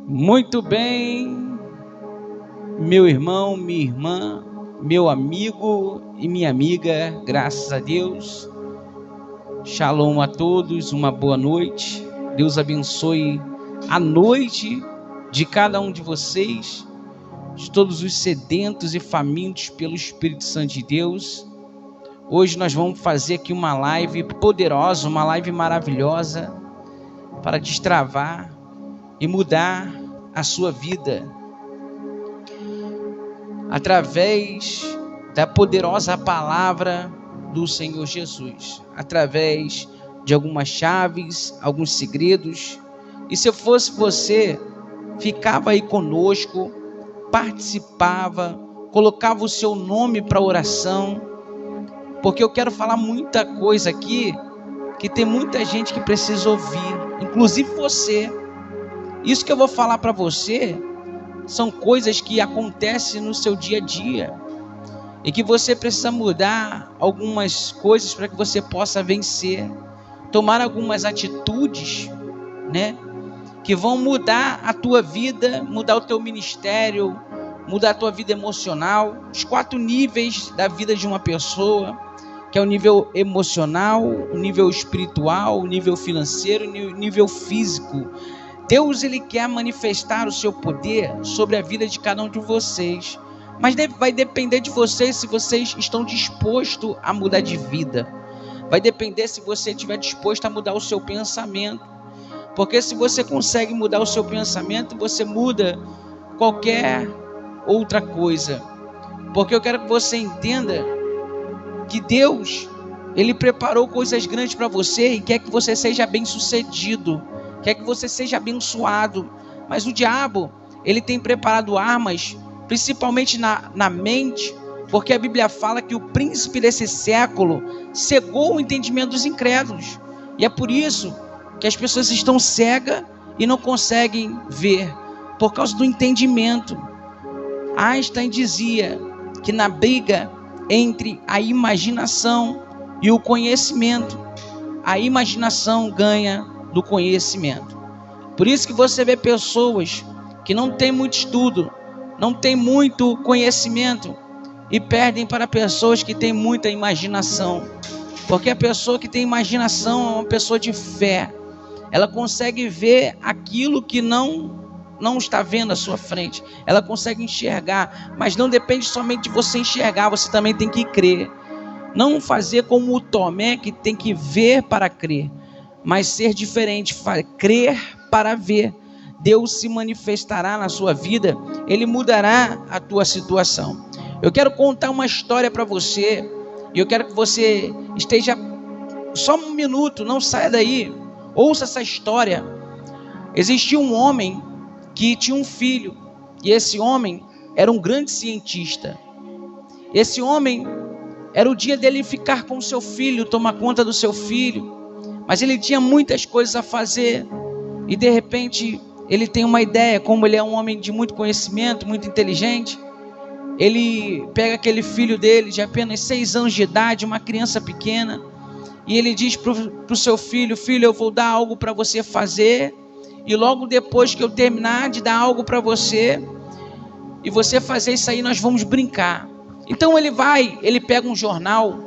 Muito bem, meu irmão, minha irmã, meu amigo e minha amiga, graças a Deus. Shalom a todos, uma boa noite. Deus abençoe a noite de cada um de vocês, de todos os sedentos e famintos pelo Espírito Santo de Deus. Hoje nós vamos fazer aqui uma live poderosa, uma live maravilhosa para destravar e mudar a sua vida através da poderosa palavra do Senhor Jesus, através de algumas chaves, alguns segredos. E se eu fosse você, ficava aí conosco, participava, colocava o seu nome para oração, porque eu quero falar muita coisa aqui que tem muita gente que precisa ouvir, inclusive você. Isso que eu vou falar para você são coisas que acontecem no seu dia a dia e que você precisa mudar algumas coisas para que você possa vencer, tomar algumas atitudes, que vão mudar a tua vida, mudar o teu ministério, mudar a tua vida emocional, os 4 níveis da vida de uma pessoa, que é o nível emocional, o nível espiritual, o nível financeiro e o nível físico. Deus, ele quer manifestar o seu poder sobre a vida de cada um de vocês, mas vai depender de vocês se vocês estão dispostos a mudar de vida. Vai depender se você estiver disposto a mudar o seu pensamento, porque se você consegue mudar o seu pensamento, você muda qualquer outra coisa. Porque eu quero que você entenda que Deus, ele preparou coisas grandes para você e quer que você seja bem-sucedido, quer que você seja abençoado. Mas o diabo, ele tem preparado armas, principalmente na mente, porque a Bíblia fala que o príncipe desse século cegou o entendimento dos incrédulos. E é por isso que as pessoas estão cegas e não conseguem ver, por causa do entendimento. Einstein dizia que na briga entre a imaginação e o conhecimento, a imaginação ganha do conhecimento. Por isso que você vê pessoas que não têm muito estudo, não têm muito conhecimento e perdem para pessoas que têm muita imaginação. Porque a pessoa que tem imaginação é uma pessoa de fé. Ela consegue ver aquilo que não está vendo à sua frente. Ela consegue enxergar, mas não depende somente de você enxergar, você também tem que crer. Não fazer como o Tomé, que tem que ver para crer, mas ser diferente, crer para ver. Deus se manifestará na sua vida, ele mudará a tua situação. Eu quero contar uma história para você, e eu quero que você esteja só um minuto, não saia daí, ouça essa história. Existia um homem que tinha um filho, e esse homem era um grande cientista. Esse homem, era o dia dele ficar com o seu filho, tomar conta do seu filho, mas ele tinha muitas coisas a fazer, e de repente ele tem uma ideia. Como ele é um homem de muito conhecimento, muito inteligente, ele pega aquele filho dele de apenas 6 anos de idade, uma criança pequena, e ele diz para o seu filho: filho, eu vou dar algo para você fazer, e logo depois que eu terminar de dar algo para você, e você fazer isso aí, nós vamos brincar. Então ele pega um jornal,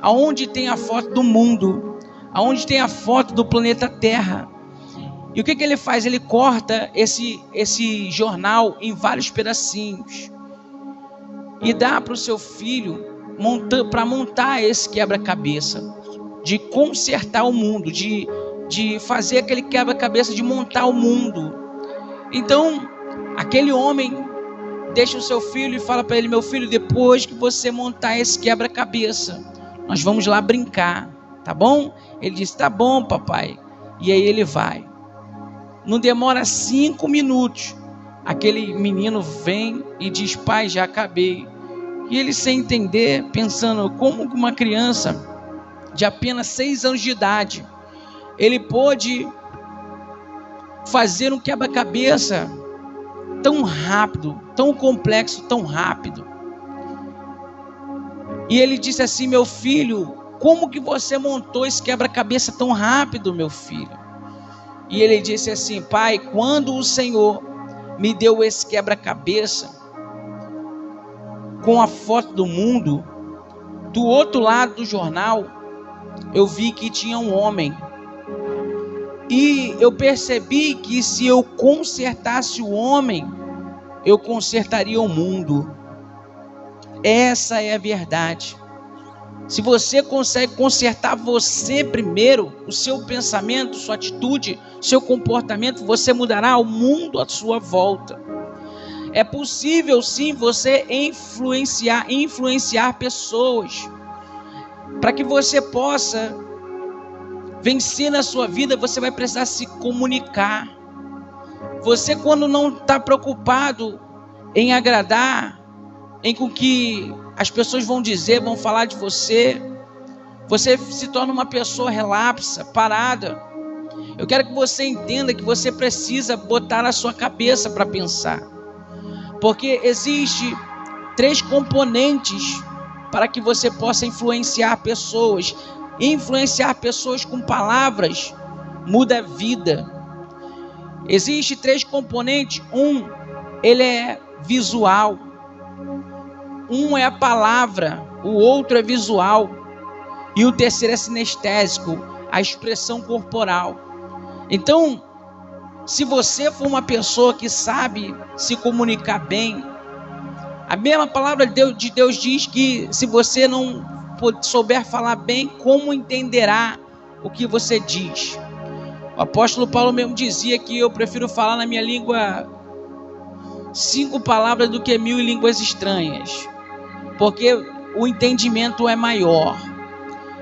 aonde tem a foto do mundo, aonde tem a foto do planeta Terra. E o que ele faz? Ele corta esse jornal em vários pedacinhos e dá para o seu filho para montar esse quebra-cabeça, de consertar o mundo, de fazer aquele quebra-cabeça, de montar o mundo. Então aquele homem deixa o seu filho e fala para ele: meu filho, depois que você montar esse quebra-cabeça, nós vamos lá brincar, tá bom? Ele diz: tá bom, papai. E aí ele vai. Não demora 5 minutos, aquele menino vem e diz: pai, já acabei. E ele, sem entender, pensando como uma criança de apenas 6 anos de idade, ele pôde fazer um quebra-cabeça tão rápido, tão complexo, tão rápido. E ele disse assim: meu filho, como que você montou esse quebra-cabeça tão rápido, meu filho? E ele disse assim: pai, quando o Senhor me deu esse quebra-cabeça com a foto do mundo. Do outro lado do jornal, eu vi que tinha um homem. E eu percebi que se eu consertasse o homem, eu consertaria o mundo. Essa é a verdade. Se você consegue consertar você primeiro, o seu pensamento, sua atitude, seu comportamento, você mudará o mundo à sua volta. É possível sim você influenciar pessoas. Para que você possa vencer na sua vida, você vai precisar se comunicar. Você, quando não está preocupado em agradar, em com que as pessoas vão dizer, vão falar de você, você se torna uma pessoa relapsa, parada. Eu quero que você entenda que você precisa botar a sua cabeça para pensar. Porque existe 3 componentes para que você possa influenciar pessoas. Influenciar pessoas com palavras muda a vida. Existe 3 componentes. Ele é visual. É a palavra. O outro é visual. E o terceiro é sinestésico, a expressão corporal. Então, se você for uma pessoa que sabe se comunicar bem, a mesma palavra de Deus diz que se você não souber falar bem, como entenderá o que você diz? O apóstolo Paulo mesmo dizia que eu prefiro falar na minha língua 5 palavras do que 1000 línguas estranhas, porque o entendimento é maior.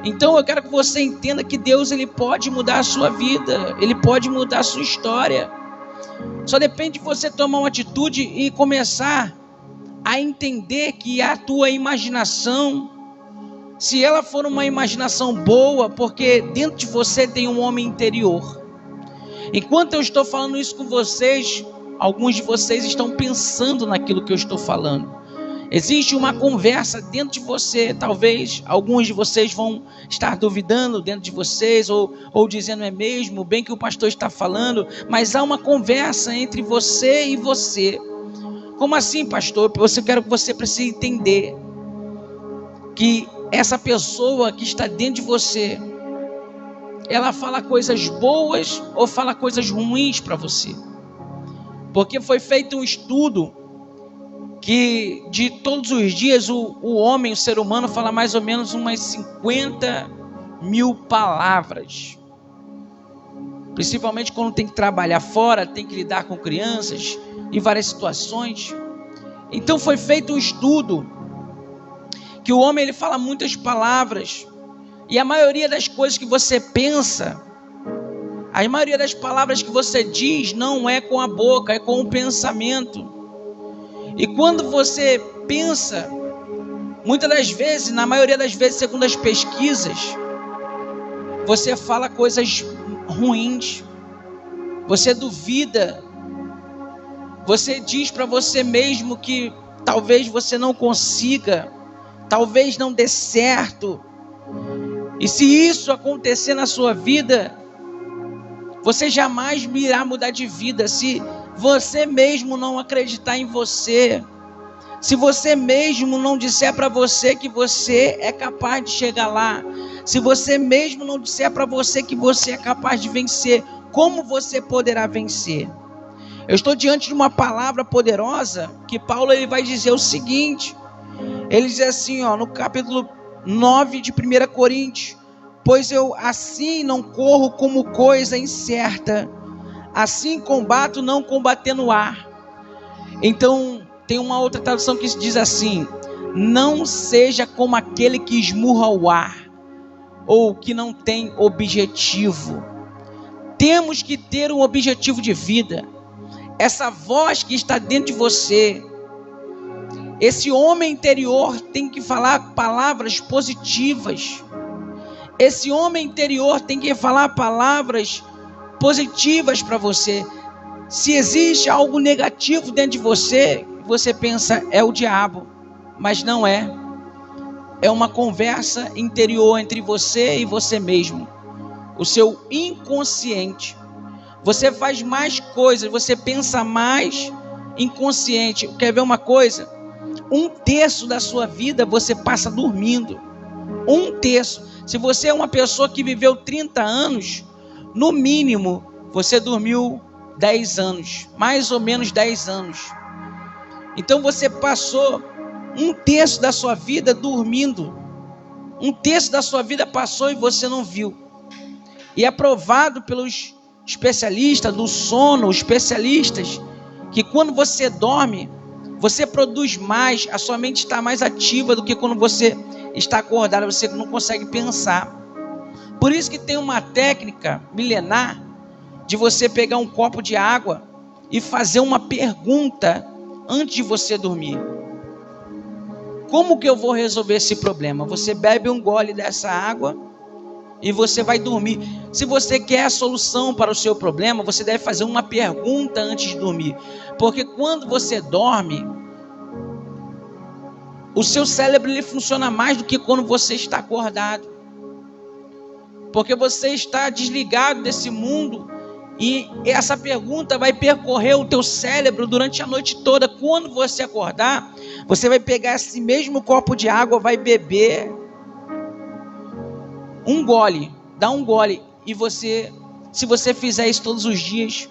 Então eu quero que você entenda que Deus, ele pode mudar a sua vida, ele pode mudar a sua história. Só depende de você tomar uma atitude e começar a entender que a tua imaginação, se ela for uma imaginação boa, porque dentro de você tem um homem interior. Enquanto eu estou falando isso com vocês, alguns de vocês estão pensando naquilo que eu estou falando. Existe uma conversa dentro de você. Talvez alguns de vocês vão estar duvidando dentro de vocês, ou dizendo, é mesmo, bem que o pastor está falando, mas há uma conversa entre você e você. Como assim, pastor? Eu quero que você precise entender que essa pessoa que está dentro de você, ela fala coisas boas ou fala coisas ruins para você. Porque foi feito um estudo que de todos os dias o homem, o ser humano, fala mais ou menos umas 50.000 palavras. Principalmente quando tem que trabalhar fora, tem que lidar com crianças, em várias situações. Então foi feito um estudo que o homem, ele fala muitas palavras, e a maioria das coisas que você pensa, a maioria das palavras que você diz não é com a boca, é com o pensamento. E quando você pensa, muitas das vezes, na maioria das vezes, segundo as pesquisas, você fala coisas ruins, você duvida, você diz para você mesmo que talvez você não consiga, talvez não dê certo. E se isso acontecer na sua vida, você jamais irá mudar de vida. Se você mesmo não acreditar em você, se você mesmo não disser para você que você é capaz de chegar lá, se você mesmo não disser para você que você é capaz de vencer, como você poderá vencer? Eu estou diante de uma palavra poderosa que Paulo, ele vai dizer o seguinte. Ele diz assim, no capítulo 9 de 1 Coríntios: pois eu assim não corro como coisa incerta, assim combato, não combatendo no ar. Então tem uma outra tradução que diz assim: não seja como aquele que esmurra o ar, ou que não tem objetivo. Temos que ter um objetivo de vida. Essa voz que está dentro de você, esse homem interior, tem que falar palavras positivas. Esse homem interior tem que falar palavras positivas para você. Se existe algo negativo dentro de você, você pensa, é o diabo, mas não é. É uma conversa interior entre você e você mesmo, o seu inconsciente. Você faz mais coisas, você pensa mais inconsciente. Quer ver uma coisa? 1/3 da sua vida você passa dormindo. 1/3. Se você é uma pessoa que viveu 30 anos, no mínimo você dormiu 10 anos, mais ou menos 10 anos. Então você passou 1/3 da sua vida dormindo. 1/3 da sua vida passou e você não viu. E é provado pelos especialistas do sono, especialistas, que quando você dorme, você produz mais, a sua mente está mais ativa do que quando você está acordado, você não consegue pensar. Por isso que tem uma técnica milenar de você pegar um copo de água e fazer uma pergunta antes de você dormir. Como que eu vou resolver esse problema? Você bebe um gole dessa água e você vai dormir. Se você quer a solução para o seu problema, você deve fazer uma pergunta antes de dormir. Porque quando você dorme, o seu cérebro ele funciona mais do que quando você está acordado. Porque você está desligado desse mundo e essa pergunta vai percorrer o teu cérebro durante a noite toda. Quando você acordar, você vai pegar esse mesmo copo de água, vai beber um gole, dá um gole, e você, se você fizer isso todos os dias,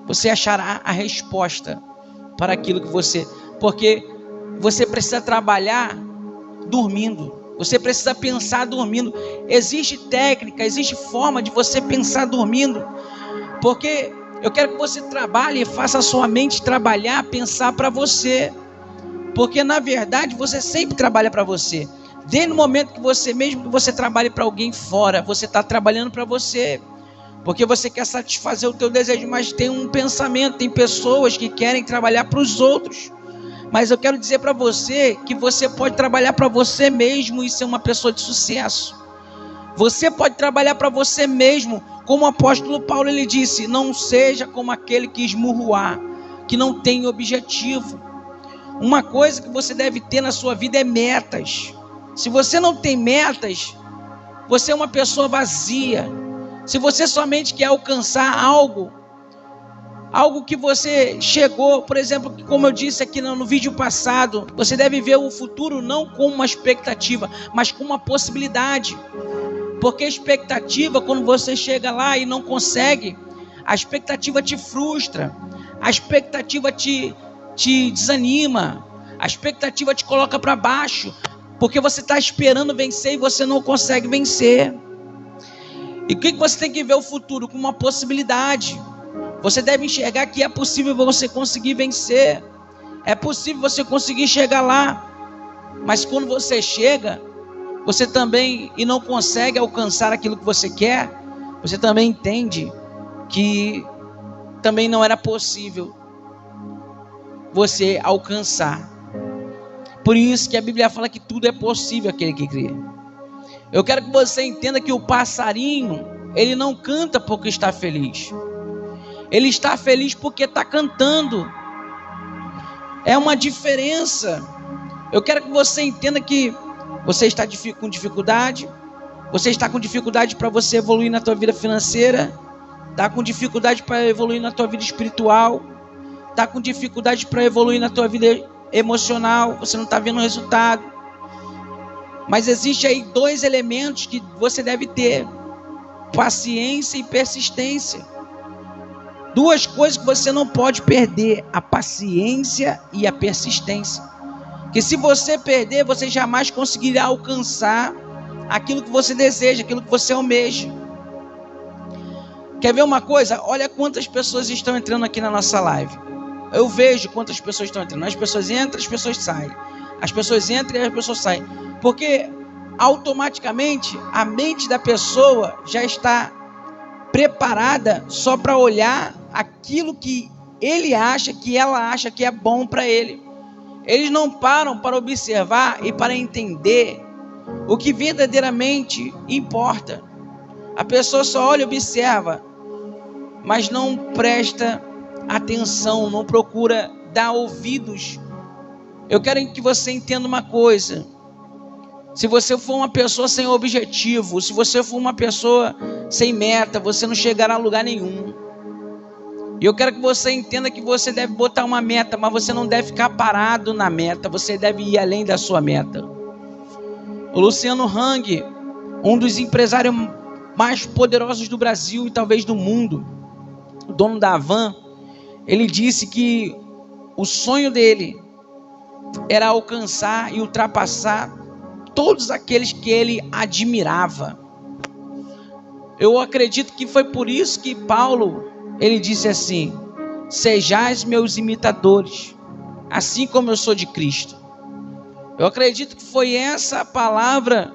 você achará a resposta para aquilo que você, porque você precisa trabalhar dormindo, você precisa pensar dormindo. Existe técnica, existe forma de você pensar dormindo, porque eu quero que você trabalhe e faça a sua mente trabalhar, pensar para você, porque na verdade você sempre trabalha para você. Desde o momento que você, mesmo que você trabalhe para alguém fora, você está trabalhando para você, porque você quer satisfazer o teu desejo, mas tem um pensamento, tem pessoas que querem trabalhar para os outros. Mas eu quero dizer para você que você pode trabalhar para você mesmo e ser uma pessoa de sucesso. Você pode trabalhar para você mesmo, como o apóstolo Paulo ele disse: não seja como aquele que esmurra o ar, que não tem objetivo. Uma coisa que você deve ter na sua vida é metas. Se você não tem metas, você é uma pessoa vazia. Se você somente quer alcançar algo que você chegou, por exemplo, como eu disse aqui no vídeo passado, você deve ver o futuro não como uma expectativa, mas como uma possibilidade. Porque a expectativa, quando você chega lá e não consegue, a expectativa te frustra, a expectativa te desanima, a expectativa te coloca para baixo, porque você está esperando vencer e você não consegue vencer. E o que você tem que ver o futuro? Como uma possibilidade. Você deve enxergar que é possível você conseguir vencer, é possível você conseguir chegar lá, mas quando você chega, você também e não consegue alcançar aquilo que você quer, você também entende que também não era possível você alcançar. Por isso que a Bíblia fala que tudo é possível aquele que crê. Eu quero que você entenda que o passarinho, ele não canta porque está feliz. Ele está feliz porque está cantando. É uma diferença. Eu quero que você entenda que você está com dificuldade. Você está com dificuldade para você evoluir na tua vida financeira. Está com dificuldade para evoluir na tua vida espiritual. Está com dificuldade para evoluir na tua vida emocional. Você não está vendo o resultado. Mas existe aí 2 elementos que você deve ter: paciência e persistência. 2 coisas que você não pode perder: a paciência e a persistência. Que se você perder, você jamais conseguirá alcançar aquilo que você deseja, aquilo que você almeja. Quer ver uma coisa? Olha quantas pessoas estão entrando aqui na nossa live. Eu vejo quantas pessoas estão entrando. As pessoas entram, as pessoas saem. As pessoas entram e as pessoas saem. Porque automaticamente a mente da pessoa já está preparada só para olhar aquilo que ele acha, que ela acha que é bom para ele. Eles não param para observar e para entender o que verdadeiramente importa. A pessoa só olha e observa, mas não presta atenção, não procura dar ouvidos. Eu quero que você entenda uma coisa: se você for uma pessoa sem objetivo, se você for uma pessoa sem meta, você não chegará a lugar nenhum. E eu quero que você entenda que você deve botar uma meta, mas você não deve ficar parado na meta, você deve ir além da sua meta. O Luciano Hang, um dos empresários mais poderosos do Brasil e talvez do mundo, o dono da Havan, ele disse que o sonho dele era alcançar e ultrapassar todos aqueles que ele admirava. Eu acredito que foi por isso que Paulo, ele disse assim: sejais meus imitadores, assim como eu sou de Cristo. Eu acredito que foi essa palavra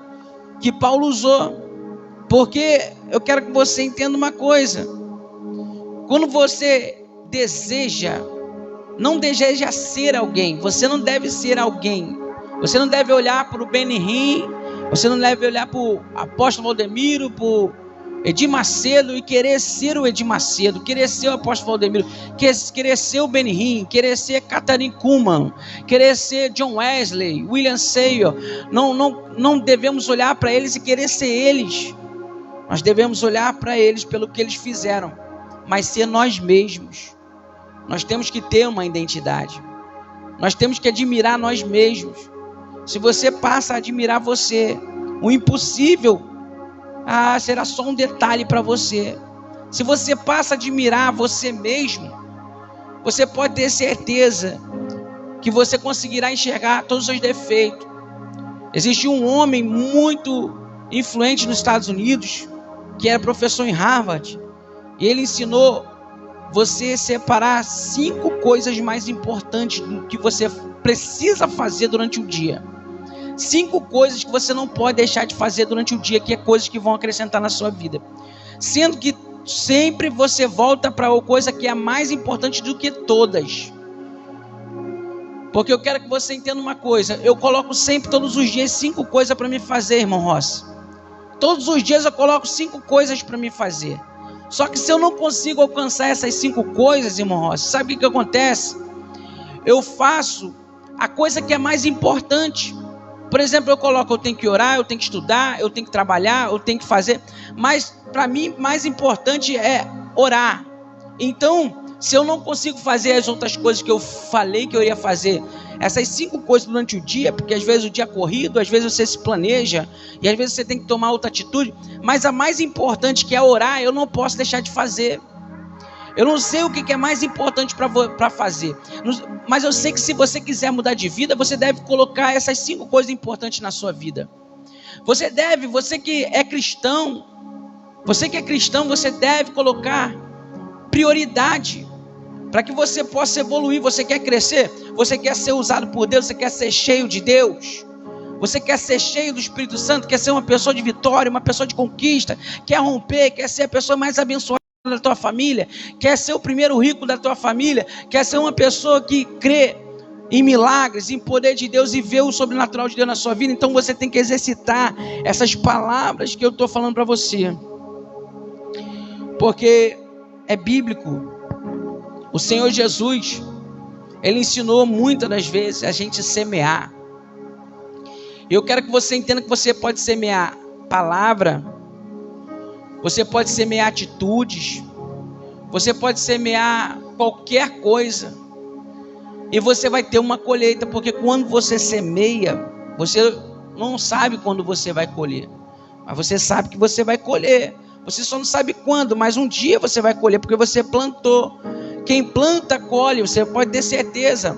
que Paulo usou, porque eu quero que você entenda uma coisa: quando você deseja, não deseja ser alguém, você não deve ser alguém, você não deve olhar para o Benihim, você não deve olhar para o apóstolo Valdemiro, para o Edir Macedo e querer ser o Edir Macedo, querer ser o apóstolo Valdemiro, querer ser o Benihim, querer ser Katharine Kuhlman, querer ser John Wesley, William Seymour. Não devemos olhar para eles e querer ser eles. Nós devemos olhar para eles pelo que eles fizeram, mas ser nós mesmos. Nós temos que ter uma identidade. Nós temos que admirar nós mesmos. Se você passa a admirar você, o impossível será só um detalhe para você. Se você passa a admirar você mesmo, você pode ter certeza que você conseguirá enxergar todos os seus defeitos. Existe um homem muito influente nos Estados Unidos, que era professor em Harvard, e ele ensinou você separar 5 coisas mais importantes do que você precisa fazer durante o dia. 5 coisas que você não pode deixar de fazer durante o dia, que é coisas que vão acrescentar na sua vida. Sendo que sempre você volta para a coisa que é mais importante do que todas. Porque eu quero que você entenda uma coisa: eu coloco sempre, todos os dias, 5 coisas para me fazer, irmão Rossi. Todos os dias eu coloco 5 coisas para me fazer. Só que se eu não consigo alcançar essas 5 coisas, irmão Rossi, sabe o que acontece? Eu faço a coisa que é mais importante. Por exemplo, eu coloco: eu tenho que orar, eu tenho que estudar, eu tenho que trabalhar, eu tenho que fazer. Mas para mim, mais importante é orar. Então, se eu não consigo fazer as outras coisas que eu falei que eu ia fazer, essas 5 coisas durante o dia, porque às vezes o dia é corrido, às vezes você se planeja, e às vezes você tem que tomar outra atitude, mas a mais importante, que é orar, eu não posso deixar de fazer. Eu não sei o que é mais importante para fazer, mas eu sei que se você quiser mudar de vida, você deve colocar essas 5 coisas importantes na sua vida. Você que é cristão, você deve colocar prioridade para que você possa evoluir. Você quer crescer? Você quer ser usado por Deus? Você quer ser cheio de Deus? Você quer ser cheio do Espírito Santo? Quer ser uma pessoa de vitória, uma pessoa de conquista? Quer romper? Quer ser a pessoa mais abençoada da tua família? Quer ser o primeiro rico da tua família? Quer ser uma pessoa que crê em milagres, em poder de Deus e vê o sobrenatural de Deus na sua vida? Então você tem que exercitar essas palavras que eu estou falando para você, porque é bíblico. O Senhor Jesus, Ele ensinou muitas das vezes a gente semear. Eu quero que você entenda que você pode semear palavra, você pode semear atitudes, você pode semear qualquer coisa, e você vai ter uma colheita, porque quando você semeia, você não sabe quando você vai colher, mas você sabe que você vai colher. Você só não sabe quando, mas um dia você vai colher, porque você plantou. Quem planta, colhe, você pode ter certeza.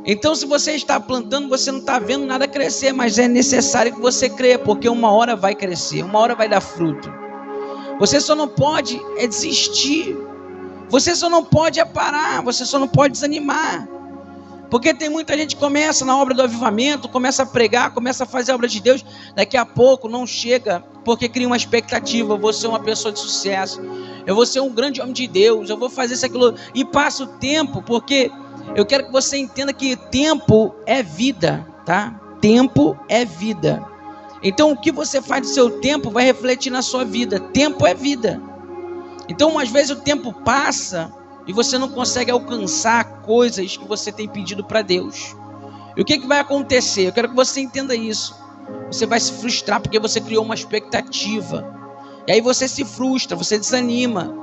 Então, se você está plantando, você não está vendo nada crescer, mas é necessário que você creia, porque uma hora vai crescer, uma hora vai dar fruto. Você só não pode desistir, você só não pode parar, você só não pode desanimar. Porque tem muita gente que começa na obra do avivamento, começa a pregar, começa a fazer a obra de Deus, daqui a pouco não chega, porque cria uma expectativa: eu vou ser uma pessoa de sucesso, eu vou ser um grande homem de Deus, eu vou fazer isso, aquilo, e passa o tempo, porque eu quero que você entenda que tempo é vida, tá? Tempo é vida. Então o que você faz do seu tempo vai refletir na sua vida. Tempo é vida. Então às vezes o tempo passa e você não consegue alcançar coisas que você tem pedido para Deus. E o que vai acontecer? Eu quero que você entenda isso. Você vai se frustrar porque você criou uma expectativa. E aí você se frustra, você desanima.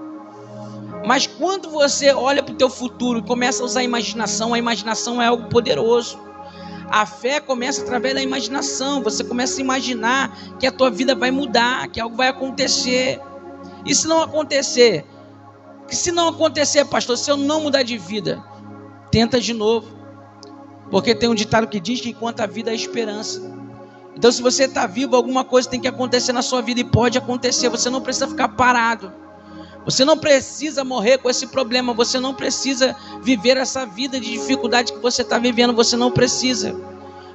Mas quando você olha para o teu futuro e começa a usar a imaginação é algo poderoso. A fé começa através da imaginação. Você começa a imaginar que a tua vida vai mudar, que algo vai acontecer. E se não acontecer? Se não acontecer, pastor, se eu não mudar de vida, tenta de novo. Porque tem um ditado que diz que enquanto a vida há esperança. Então se você está vivo, alguma coisa tem que acontecer na sua vida e pode acontecer. Você não precisa ficar parado. Você não precisa morrer com esse problema. Você não precisa viver essa vida de dificuldade que você está vivendo. Você não precisa.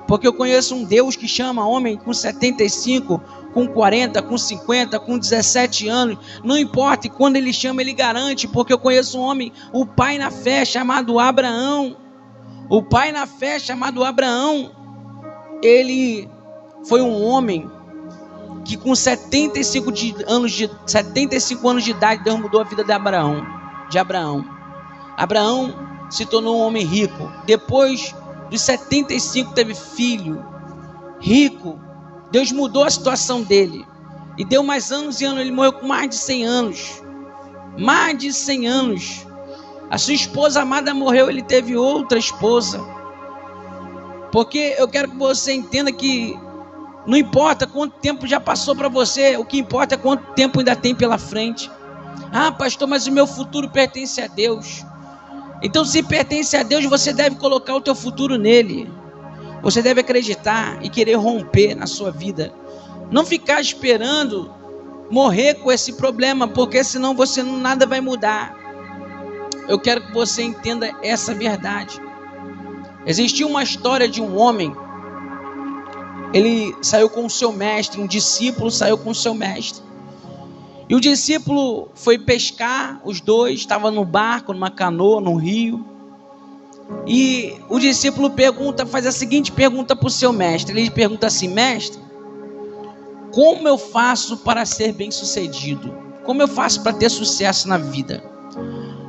Porque eu conheço um Deus que chama homem com 75, com 40, com 50, com 17 anos. Não importa. E quando ele chama, ele garante. Porque eu conheço um homem, o pai na fé, chamado Abraão. O pai na fé, chamado Abraão. Ele foi um homem que com 75 anos de idade, Deus mudou a vida de Abraão. Abraão se tornou um homem rico. Depois dos 75 teve filho, rico. Deus mudou a situação dele. E deu mais anos e anos, ele morreu com mais de 100 anos. Mais de 100 anos. A sua esposa amada morreu, ele teve outra esposa. Porque eu quero que você entenda que não importa quanto tempo já passou para você, o que importa é quanto tempo ainda tem pela frente. Ah, pastor, mas o meu futuro pertence a Deus. Então, se pertence a Deus, você deve colocar o teu futuro nele. Você deve acreditar e querer romper na sua vida. Não ficar esperando morrer com esse problema, porque senão nada vai mudar. Eu quero que você entenda essa verdade. Existiu uma história de um homem. Ele saiu com o seu mestre, um discípulo saiu com o seu mestre. E o discípulo foi pescar, os dois estavam no barco, numa canoa, num rio. E o discípulo faz a seguinte pergunta para o seu mestre. Ele pergunta assim: mestre, como eu faço para ser bem-sucedido? Como eu faço para ter sucesso na vida?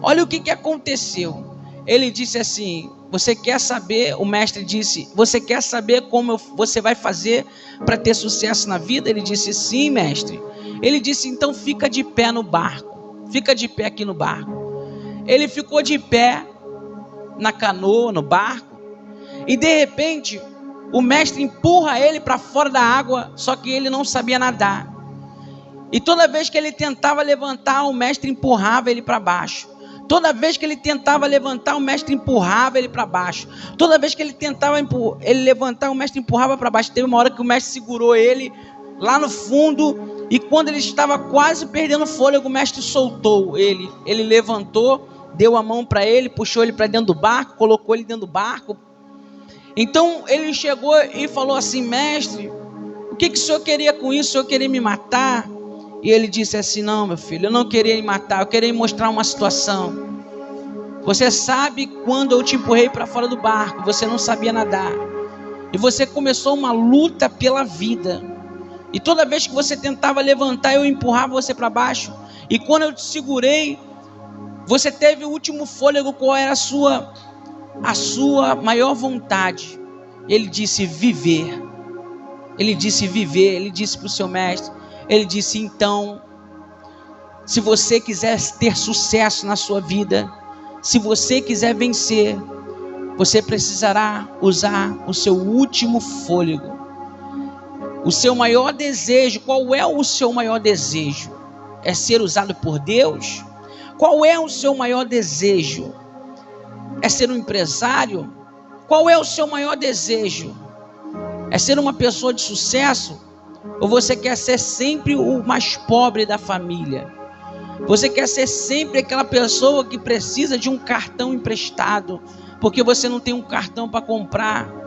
Olha o que aconteceu. Ele disse assim: você quer saber? O mestre disse: você quer saber como você vai fazer para ter sucesso na vida? Ele disse: sim, mestre. Ele disse: então fica de pé no barco. Fica de pé aqui no barco. Ele ficou de pé na canoa, no barco. E de repente, o mestre empurra ele para fora da água. Só que ele não sabia nadar. E toda vez que ele tentava levantar, o mestre empurrava ele para baixo. Toda vez que ele tentava levantar, o mestre empurrava ele para baixo. Toda vez que ele tentava ele levantar, o mestre empurrava para baixo. Teve uma hora que o mestre segurou ele lá no fundo. E quando ele estava quase perdendo fôlego, o mestre soltou ele. Ele levantou, deu a mão para ele, puxou ele para dentro do barco, colocou ele dentro do barco. Então ele chegou e falou assim: mestre, o que o senhor queria com isso? O senhor queria me matar? E ele disse assim: não, meu filho, eu não queria me matar, eu queria mostrar uma situação. Você sabe quando eu te empurrei para fora do barco, você não sabia nadar. E você começou uma luta pela vida. E toda vez que você tentava levantar, eu empurrava você para baixo. E quando eu te segurei, você teve o último fôlego. Qual era a sua maior vontade? Ele disse: viver. Ele disse: viver. Ele disse para o seu mestre. Ele disse: então, se você quiser ter sucesso na sua vida, se você quiser vencer, você precisará usar o seu último fôlego. O seu maior desejo, qual é o seu maior desejo? É ser usado por Deus? Qual é o seu maior desejo? É ser um empresário? Qual é o seu maior desejo? É ser uma pessoa de sucesso? Ou você quer ser sempre o mais pobre da família? Você quer ser sempre aquela pessoa que precisa de um cartão emprestado, porque você não tem um cartão para comprar?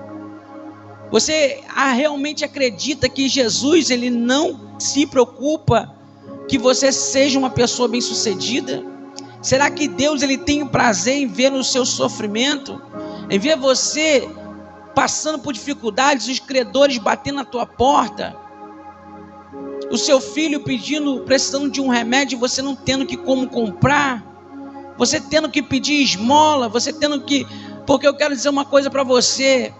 Você realmente acredita que Jesus, ele não se preocupa que você seja uma pessoa bem-sucedida? Será que Deus, ele tem prazer em ver o seu sofrimento? Em ver você passando por dificuldades, os credores batendo na tua porta? O seu filho precisando de um remédio, você não tendo que como comprar, você tendo que pedir esmola, porque eu quero dizer uma coisa para você: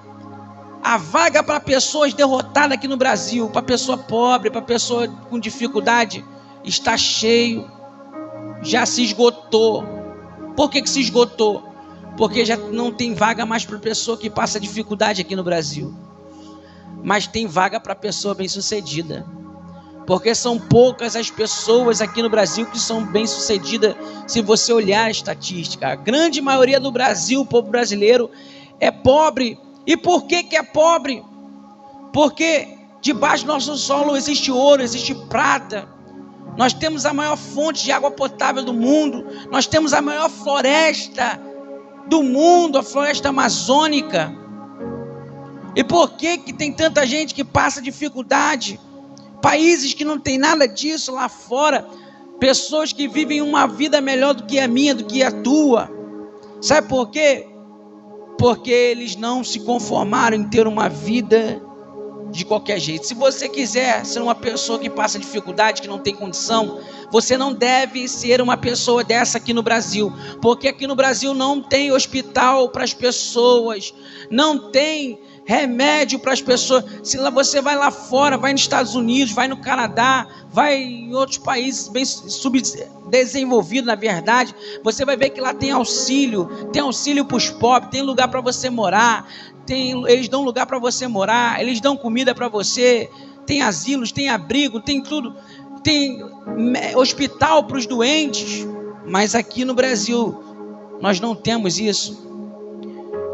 a vaga para pessoas derrotadas aqui no Brasil, para pessoa pobre, para pessoa com dificuldade, está cheio. já se esgotou. Por que se esgotou? Porque já não tem vaga mais para pessoa que passa dificuldade aqui no Brasil. Mas tem vaga para pessoa bem-sucedida. Porque são poucas as pessoas aqui no Brasil que são bem-sucedidas. Se você olhar a estatística, a grande maioria do Brasil, o povo brasileiro, é pobre. E por que é pobre? Porque debaixo do nosso solo existe ouro, existe prata. Nós temos a maior fonte de água potável do mundo. Nós temos a maior floresta do mundo, a floresta amazônica. E por que tem tanta gente que passa dificuldade? Países que não tem nada disso lá fora, pessoas que vivem uma vida melhor do que a minha, do que a tua. Sabe por quê? Porque eles não se conformaram em ter uma vida de qualquer jeito. Se você quiser ser uma pessoa que passa dificuldade, que não tem condição, você não deve ser uma pessoa dessa aqui no Brasil, porque aqui no Brasil não tem hospital para as pessoas, não tem remédio para as pessoas. Se você vai lá fora, vai nos Estados Unidos, vai no Canadá, vai em outros países bem subdesenvolvidos, na verdade, você vai ver que lá tem auxílio para os pobres, tem lugar para você morar, eles dão lugar para você morar, eles dão comida para você, tem asilos, tem abrigo, tem tudo, tem hospital para os doentes. Mas aqui no Brasil nós não temos isso.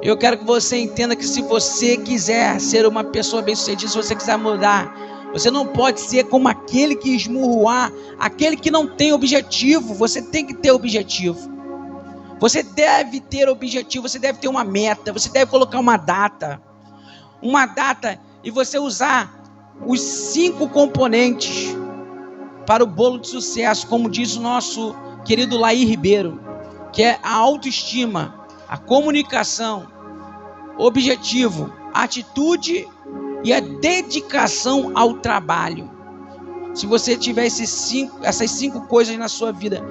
Eu quero que você entenda que se você quiser ser uma pessoa bem-sucedida, se você quiser mudar, você não pode ser como aquele que esmurra, aquele que não tem objetivo. Você tem que ter objetivo. Você deve ter objetivo, você deve ter uma meta, você deve colocar uma data e você usar os 5 componentes para o bolo de sucesso, como diz o nosso querido Laí Ribeiro, que é a autoestima, a comunicação, objetivo, atitude e a dedicação ao trabalho. Se você tiver essas 5 coisas na sua vida,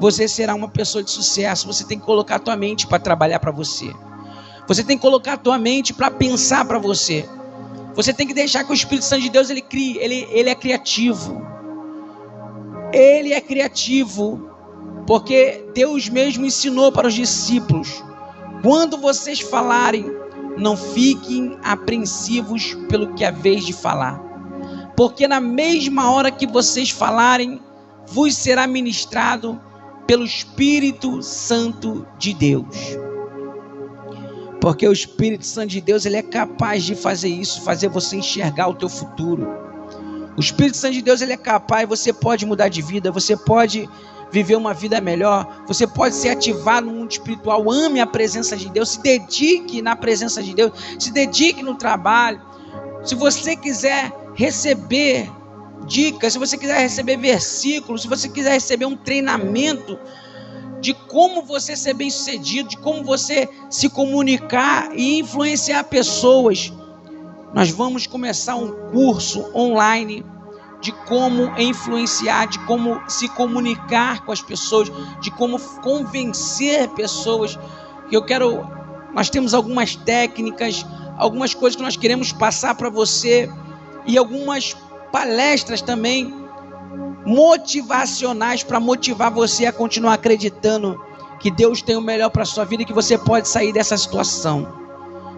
você será uma pessoa de sucesso. Você tem que colocar a tua mente para trabalhar para você. Você tem que colocar a tua mente para pensar para você. Você tem que deixar que o Espírito Santo de Deus ele crie. Ele é criativo. Ele é criativo. Porque Deus mesmo ensinou para os discípulos: quando vocês falarem, não fiquem apreensivos pelo que é vez de falar. Porque na mesma hora que vocês falarem, vos será ministrado pelo Espírito Santo de Deus. Porque o Espírito Santo de Deus, ele é capaz de fazer isso, fazer você enxergar o teu futuro. O Espírito Santo de Deus, ele é capaz, você pode mudar de vida, você pode viver uma vida melhor, você pode se ativar no mundo espiritual. Ame a presença de Deus, se dedique na presença de Deus, se dedique no trabalho. Se você quiser receber dicas, se você quiser receber versículos, se você quiser receber um treinamento de como você ser bem sucedido, de como você se comunicar e influenciar pessoas, nós vamos começar um curso online de como influenciar, de como se comunicar com as pessoas, de como convencer pessoas. Nós temos algumas técnicas, algumas coisas que nós queremos passar para você e algumas palestras também motivacionais para motivar você a continuar acreditando que Deus tem o melhor para a sua vida e que você pode sair dessa situação.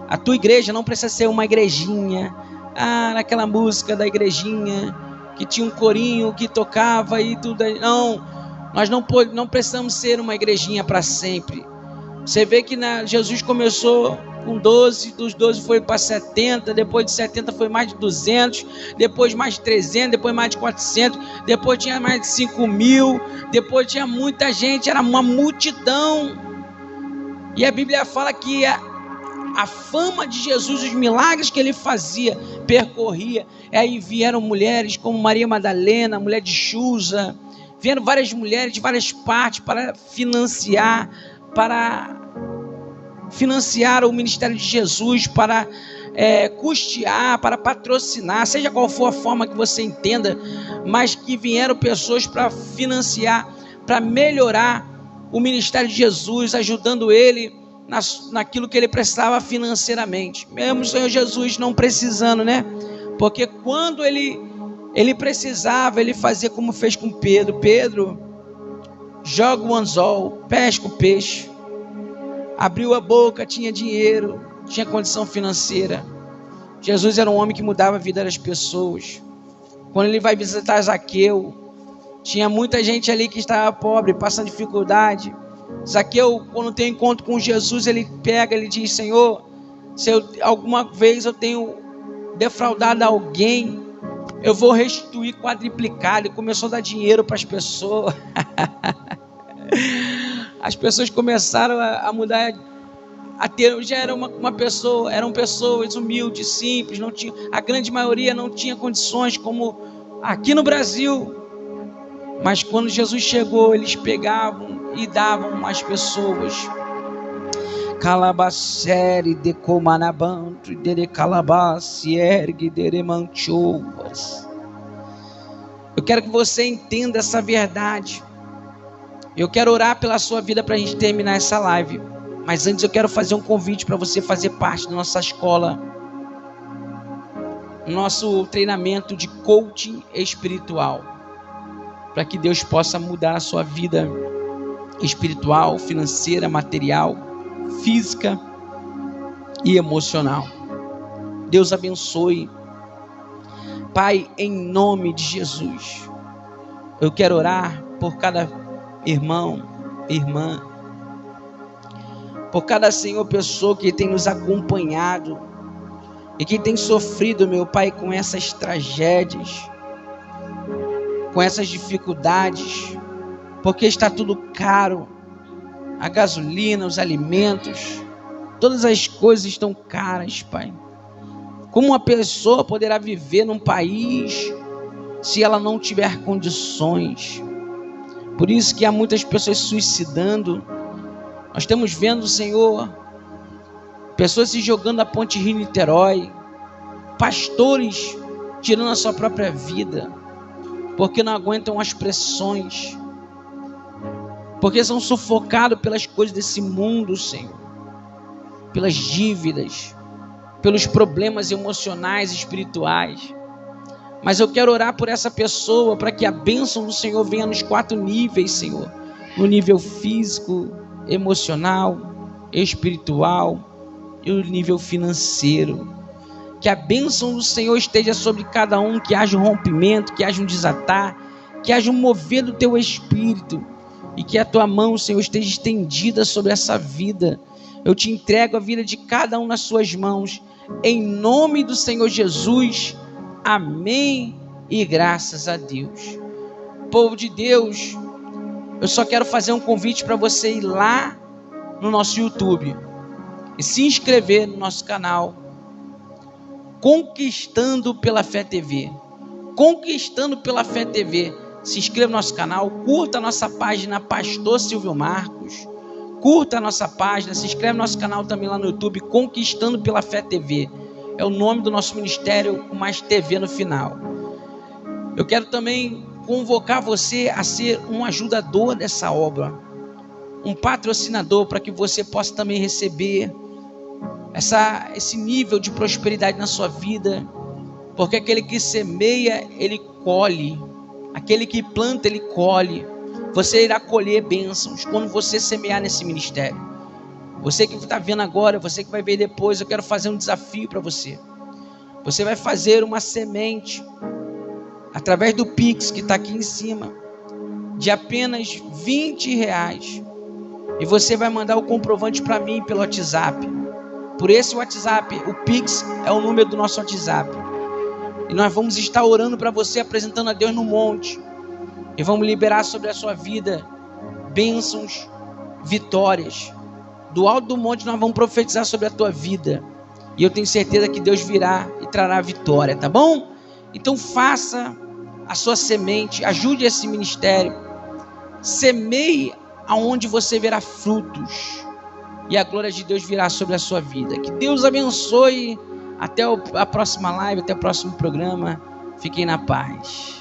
A tua igreja não precisa ser uma igrejinha, naquela música da igrejinha que tinha um corinho que tocava e tudo. Não, nós não precisamos ser uma igrejinha para sempre. Você vê que Jesus começou com 12, dos 12 foi para 70, depois de 70 foi mais de 200, depois mais de 300, depois mais de 400, depois tinha mais de 5.000, depois tinha muita gente, era uma multidão. E a Bíblia fala que a fama de Jesus, os milagres que ele fazia, percorria. Aí vieram mulheres como Maria Madalena, mulher de Chuza, vieram várias mulheres de várias partes para financiar o ministério de Jesus, para custear, para patrocinar, seja qual for a forma que você entenda, mas que vieram pessoas para financiar, para melhorar o ministério de Jesus, ajudando ele naquilo que ele precisava financeiramente, mesmo o Senhor Jesus não precisando, né? Porque quando ele precisava, ele fazia como fez com Pedro. joga o anzol, pesca o peixe. Abriu a boca, tinha dinheiro, tinha condição financeira. Jesus era um homem que mudava a vida das pessoas. Quando ele vai visitar Zaqueu, tinha muita gente ali que estava pobre, passando dificuldade. Zaqueu, quando tem um encontro com Jesus, ele pega, ele diz: Senhor, se alguma vez eu tenho defraudado alguém, eu vou restituir quadriplicado. Ele começou a dar dinheiro para as pessoas. As pessoas começaram a mudar, a ter, já era uma pessoa, eram pessoas humildes, simples, não tinha, a grande maioria não tinha condições como aqui no Brasil. Mas quando Jesus chegou, eles pegavam e davam às pessoas. Calabacere de comanabanto, de calabace ergue de manchovas. Eu quero que você entenda essa verdade. Eu quero orar pela sua vida para a gente terminar essa live. Mas antes eu quero fazer um convite para você fazer parte da nossa escola, nosso treinamento de coaching espiritual, para que Deus possa mudar a sua vida espiritual, financeira, material, física e emocional. Deus abençoe. Pai, em nome de Jesus, eu quero orar por cada irmão, irmã, por cada, Senhor, pessoa que tem nos acompanhado e que tem sofrido, meu Pai, com essas tragédias, com essas dificuldades, porque está tudo caro, a gasolina, os alimentos, todas as coisas estão caras, Pai. Como uma pessoa poderá viver num país se ela não tiver condições? Por isso que há muitas pessoas suicidando. Nós estamos vendo, Senhor, pessoas se jogando na ponte Rio-Niterói, pastores tirando a sua própria vida, porque não aguentam as pressões, porque são sufocados pelas coisas desse mundo, Senhor, pelas dívidas, pelos problemas emocionais e espirituais. Mas eu quero orar por essa pessoa, para que a bênção do Senhor venha nos 4 níveis, Senhor, no nível físico, emocional, espiritual e o nível financeiro. Que a bênção do Senhor esteja sobre cada um, que haja um rompimento, que haja um desatar, que haja um mover do teu espírito, e que a tua mão, Senhor, esteja estendida sobre essa vida. Eu te entrego a vida de cada um nas suas mãos, em nome do Senhor Jesus. Amém e graças a Deus. Povo de Deus, eu só quero fazer um convite para você ir lá no nosso YouTube e se inscrever no nosso canal Conquistando pela Fé TV. Conquistando pela Fé TV. Se inscreva no nosso canal, curta a nossa página Pastor Silvio Marcos, curta a nossa página, se inscreve no nosso canal também lá no YouTube, Conquistando pela Fé TV. É o nome do nosso ministério, com mais TV no final. Eu quero também convocar você a ser um ajudador dessa obra, um patrocinador, para que você possa também receber esse nível de prosperidade na sua vida, porque aquele que semeia, ele colhe, aquele que planta, ele colhe. Você irá colher bênçãos quando você semear nesse ministério. Você que está vendo agora, você que vai ver depois, eu quero fazer um desafio para você. Você vai fazer uma semente através do Pix que está aqui em cima, de apenas R$20, e você vai mandar o comprovante para mim pelo WhatsApp. Por esse WhatsApp, o Pix é o número do nosso WhatsApp, e nós vamos estar orando para você, apresentando a Deus no monte, e vamos liberar sobre a sua vida bênçãos, vitórias. Do alto do monte nós vamos profetizar sobre a tua vida, e eu tenho certeza que Deus virá e trará vitória, tá bom? Então faça a sua semente, ajude esse ministério, semeie aonde você verá frutos, e a glória de Deus virá sobre a sua vida. Que Deus abençoe. Até a próxima live, até o próximo programa. Fiquem na paz.